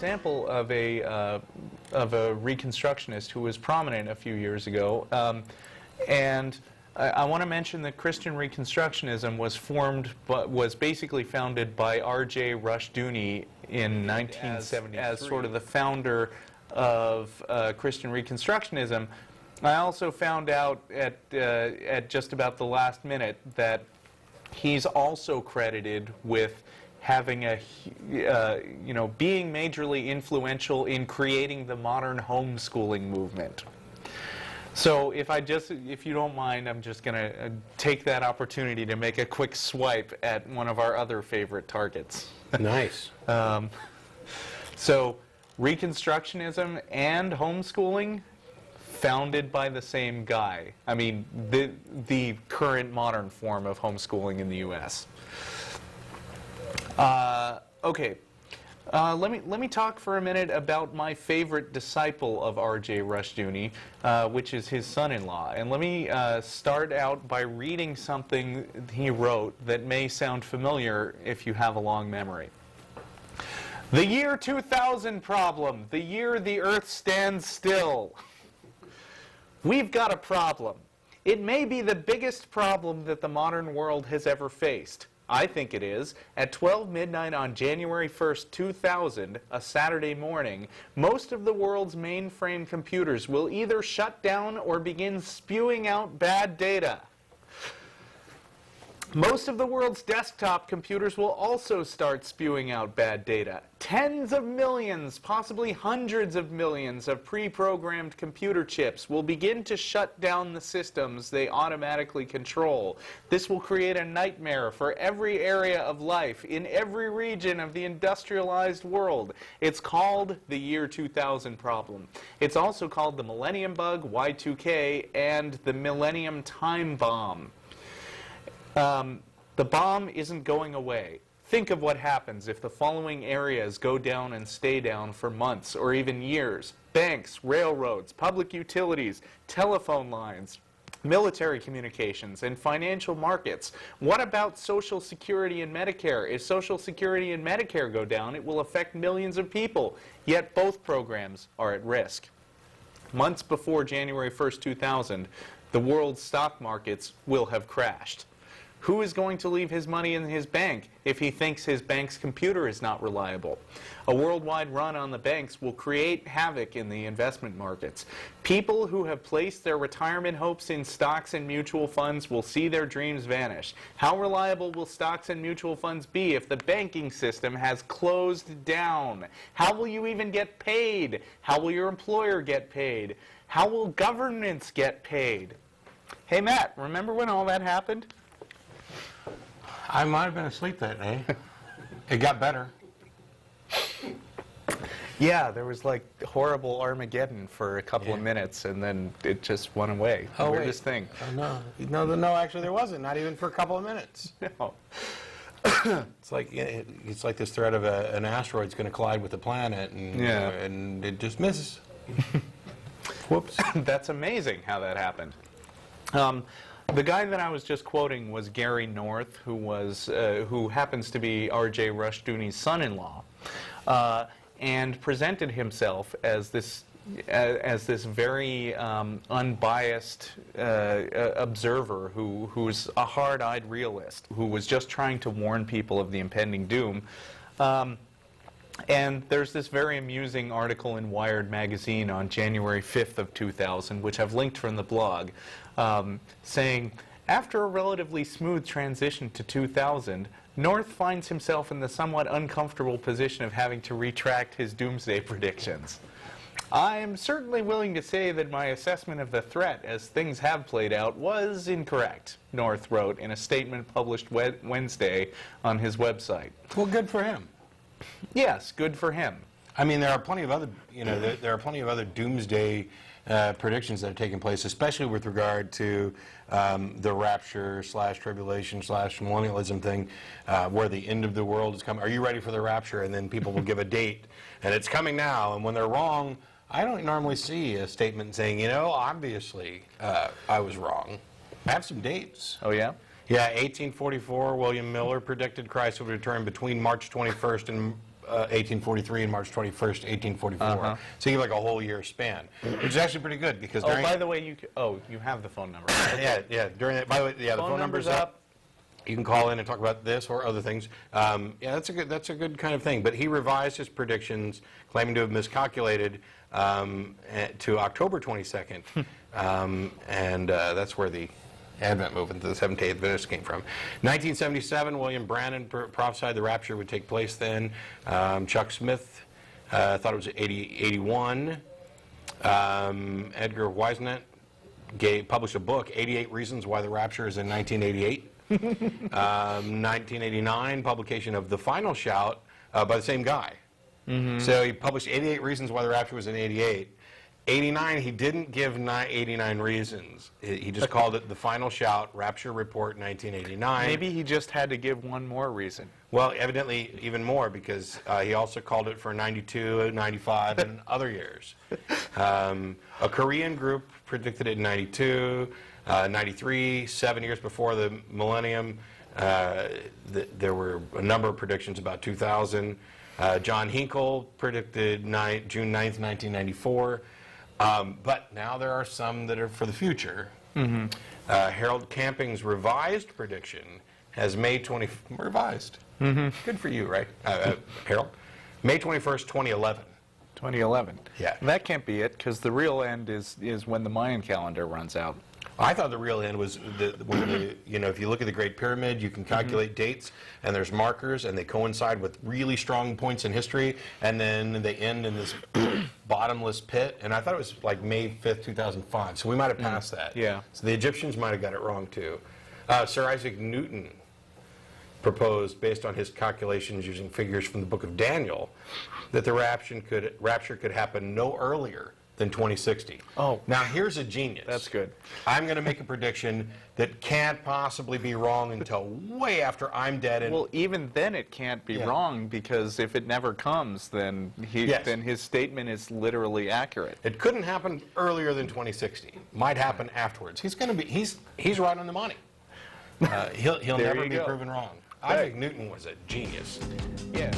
example of a Reconstructionist who was prominent a few years ago, and I want to mention that Christian Reconstructionism was basically founded by R.J. Rushdoony in 1973 as sort of the founder of Christian Reconstructionism. I also found out at just about the last minute that he's also credited with having being majorly influential in creating the modern homeschooling movement. So if you don't mind, I'm just going to take that opportunity to make a quick swipe at one of our other favorite targets. Nice. So Reconstructionism and homeschooling, founded by the same guy. I mean, the current modern form of homeschooling in the U.S. Okay. Let me talk for a minute about my favorite disciple of R.J. Rushdoony, which is his son-in-law. And let me start out by reading something he wrote that may sound familiar if you have a long memory. The year 2000 problem, the year the earth stands still. We've got a problem. It may be the biggest problem that the modern world has ever faced. I think it is. At 12 midnight on January 1st, 2000, a Saturday morning, most of the world's mainframe computers will either shut down or begin spewing out bad data. Most of the world's desktop computers will also start spewing out bad data. Tens of millions, possibly hundreds of millions of pre-programmed computer chips will begin to shut down the systems they automatically control. This will create a nightmare for every area of life in every region of the industrialized world. It's called the year 2000 problem. It's also called the Millennium Bug, Y2K, and the Millennium Time Bomb. The bomb isn't going away. Think of what happens if the following areas go down and stay down for months or even years. Banks, railroads, public utilities, telephone lines, military communications, and financial markets. What about Social Security and Medicare? If Social Security and Medicare go down, it will affect millions of people, yet both programs are at risk. Months before January 1st, 2000, the world's stock markets will have crashed. Who is going to leave his money in his bank if he thinks his bank's computer is not reliable? A worldwide run on the banks will create havoc in the investment markets. People who have placed their retirement hopes in stocks and mutual funds will see their dreams vanish. How reliable will stocks and mutual funds be if the banking system has closed down? How will you even get paid? How will your employer get paid? How will governments get paid? Hey, Matt, remember when all that happened? I might have been asleep that day. It got better. Yeah, there was like horrible Armageddon for a couple of minutes, and then it just went away. Oh, weirdest thing. Oh, no, actually there wasn't. Not even for a couple of minutes. No. It's like this threat of an asteroid's going to collide with the planet, and and it just misses. Whoops. That's amazing how that happened. The guy that I was just quoting was Gary North, who happens to be R.J. Rushdoony's son-in-law, and presented himself as this very unbiased observer who's a hard-eyed realist, who was just trying to warn people of the impending doom. And there's this very amusing article in Wired magazine on January 5th of 2000, which I've linked from the blog, saying, after a relatively smooth transition to 2000, North finds himself in the somewhat uncomfortable position of having to retract his doomsday predictions. I am certainly willing to say that my assessment of the threat as things have played out was incorrect, North wrote in a statement published Wednesday on his website. Well, good for him. Yes, good for him. I mean, there are plenty of other, there are plenty of other doomsday predictions that have taken place, especially with regard to the rapture / tribulation / millennialism thing, where the end of the world is coming. Are you ready for the rapture? And then people will give a date, and it's coming now. And when they're wrong, I don't normally see a statement saying, obviously I was wrong. I have some dates. Oh, yeah? Yeah, 1844, William Miller predicted Christ would return between March 21st and 1843 and March 21st, 1844. So you get like a whole year span, which is actually pretty good because Oh, during... by the way, you have the phone number. yeah, during that, by the way, yeah, the phone number's up. You can call in and talk about this or other things. Yeah, that's a good kind of thing. But he revised his predictions, claiming to have miscalculated to October 22nd, and that's where the Advent movement, the Seventh-day Adventists, came from. 1977, William Brannan prophesied the rapture would take place then. Chuck Smith thought it was 81. Edgar Weisnant published a book, 88 Reasons Why the Rapture is in 1988. 1989, publication of The Final Shout by the same guy. So he published 88 Reasons Why the Rapture was in 88. 89, he didn't give 89 reasons. He just called it The Final Shout, Rapture Report 1989. Maybe he just had to give one more reason. Well, evidently even more, because he also called it for 92, 95, and other years. A Korean group predicted it in 92, 93, 7 years before the millennium. There were a number of predictions about 2000. John Hinkle predicted June 9th, 1994. But now there are some that are for the future. Harold Camping's revised prediction has May 20... Revised. Good for you, right, Harold? May 21st, 2011. 2011. Yeah. That can't be it, because the real end is when the Mayan calendar runs out. I thought the real end was if you look at the Great Pyramid, you can calculate dates, and there's markers, and they coincide with really strong points in history, and then they end in this bottomless pit. And I thought it was like May 5th, 2005. So we might have passed that. Yeah. So the Egyptians might have got it wrong too. Sir Isaac Newton proposed, based on his calculations using figures from the book of Daniel, that the rapture could happen no earlier than 2060. Oh. Now here's a genius. That's good. I'm going to make a prediction that can't possibly be wrong until way after I'm dead. And Well, even then it can't be wrong, because if it never comes, then then his statement is literally accurate. it couldn't happen earlier than 2060. Might happen afterwards. He's right on the money. He'll There never you be go. proven wrong. Isaac Newton was a genius. Yeah.